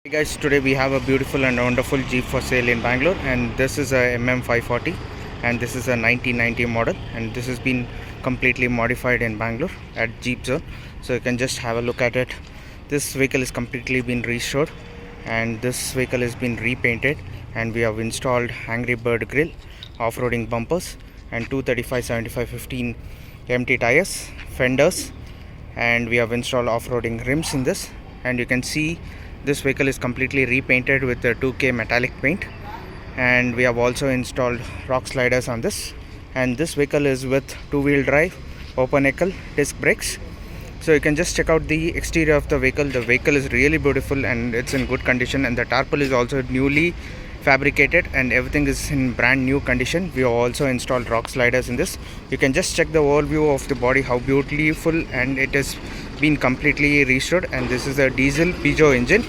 Hey guys, today we have a beautiful and wonderful Jeep for sale in Bangalore, and this is a MM540 and this is a 1990 model, and this has been completely modified in Bangalore at Jeep Zone. So you can just have a look at it. This vehicle is completely been restored and this vehicle has been repainted, and we have installed Angry Bird grill, off-roading bumpers, and 235 75 15 empty tires, fenders, and we have installed off-roading rims in this. And you can see this vehicle is completely repainted with the 2K metallic paint, and we have also installed rock sliders on this. And this vehicle is with two-wheel drive, open axle disc brakes. So you can just check out the exterior of the vehicle. The vehicle is really beautiful and it's in good condition, and the tarpaulin is also newly fabricated and everything is in brand new condition. We have also installed rock sliders in this. You can just check the overview of the body, how beautiful, and it has been completely restored. And this is a diesel Peugeot engine,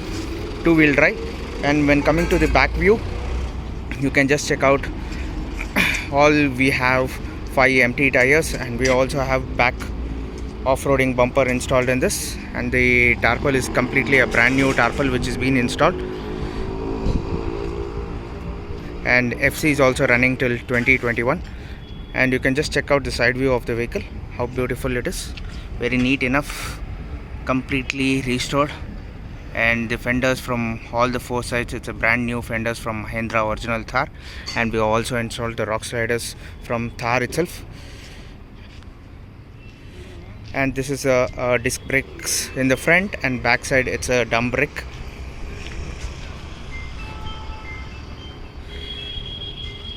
two-wheel drive. And when coming to the back view, you can just check out all we have 5 empty tires, and we also have back off-roading bumper installed in this. And the tarpaulin is completely a brand new tarpaulin which is being installed, and FC is also running till 2021. And you can just check out the side view of the vehicle, how beautiful it is, very neat enough, completely restored. And the fenders from all the four sides, it's a brand new fenders from Mahindra original Thar. And we also installed the rock sliders from Thar itself. And this is a disc brakes in the front, and back side it's a dump brake.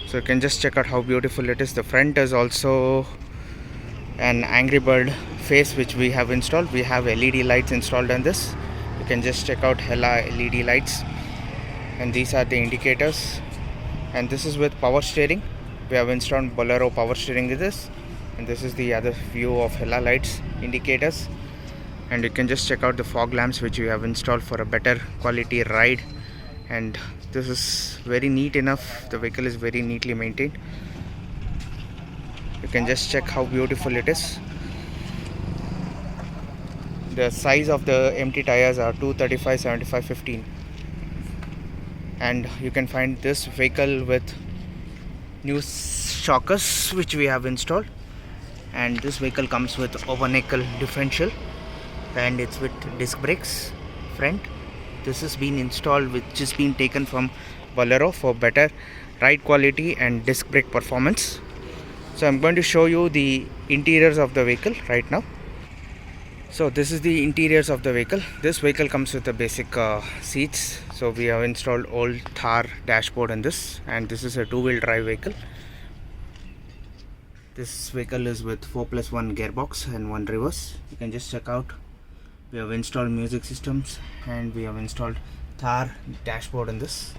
So you can just check out how beautiful it is. The front is also an Angry Bird face which we have installed. We have LED lights installed on this. You can just check out Hella LED lights, and these are the indicators. And this is with power steering. We have installed Bolero power steering with this. And this is the other view of Hella lights indicators. And you can just check out the fog lamps which we have installed for a better quality ride. And this is very neat enough. The vehicle is very neatly maintained. You can just check how beautiful it is. The size of the empty tires are 235 75 15. And you can find this vehicle with new shockers which we have installed. And this vehicle comes with open axle differential, and it's with disc brakes front. This has been installed, which is been taken from Bolero for better ride quality and disc brake performance. So I'm going to show you the interiors of the vehicle right now. So this is the interiors of the vehicle. This vehicle comes with the basic seats. So we have installed old Thar dashboard in this, and this is a two-wheel drive vehicle. This vehicle is with 4+1 gearbox and 1 reverse. You can just check out. We have installed music systems, and we have installed Thar dashboard in this.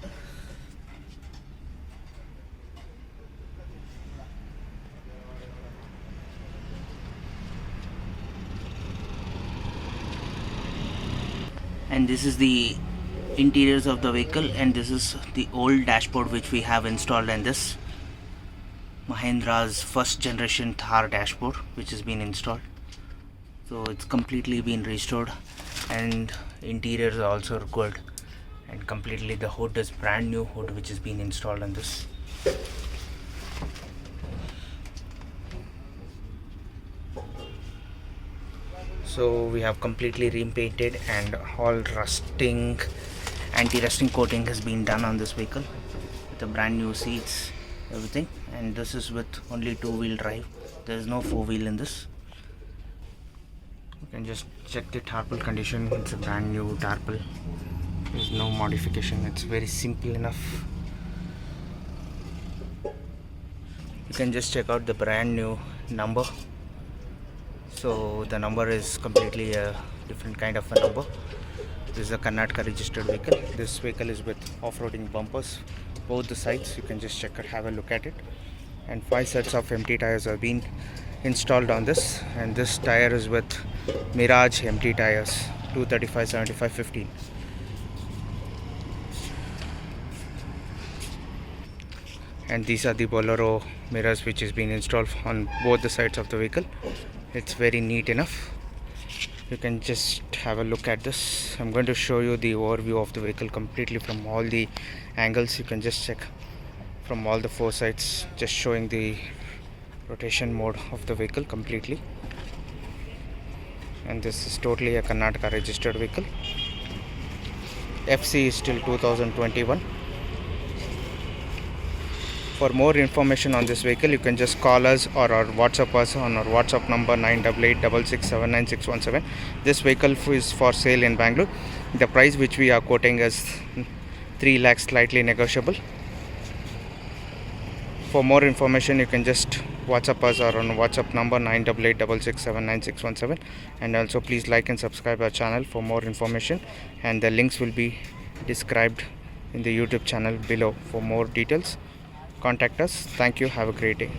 And this is the interiors of the vehicle, and this is the old dashboard which we have installed in this. Mahindra's first generation Thar dashboard which has been installed. So it's completely been restored, and interiors are also good, and completely the hood is brand new hood which has been installed on this. So we have completely repainted, and all rusting, anti-rusting coating has been done on this vehicle with the brand new seats, everything. And this is with only two-wheel drive. There is no four-wheel in this. You can just check the tarpaulin condition. It's a brand new tarpaulin. There's no modification. It's very simple enough. You can just check out the brand new number. So the number is completely a different kind of a number. This is a Karnataka registered vehicle. This vehicle is with off-roading bumpers, both the sides. You can just check it, have a look at it. And 5 sets of empty tires have been installed on this. And this tire is with Mirage empty tires, 235 75 15. And these are the Bolero mirrors which has been installed on both the sides of the vehicle. It's very neat enough. You can just have a look at this. I'm going to show you the overview of the vehicle completely from all the angles. You can just check from all the four sides, just showing the rotation mode of the vehicle completely. And this is totally a Karnataka registered vehicle. FC is till 2021. For more information on this vehicle, you can just call us or WhatsApp us on our WhatsApp number 9886679617. This vehicle is for sale in Bangalore. The price which we are quoting is 3 lakhs, slightly negotiable. For more information, you can just WhatsApp us or on WhatsApp number 9886679617. And also please like and subscribe our channel for more information, and the links will be described in the YouTube channel below for more details. Contact us. Thank you. Have a great day.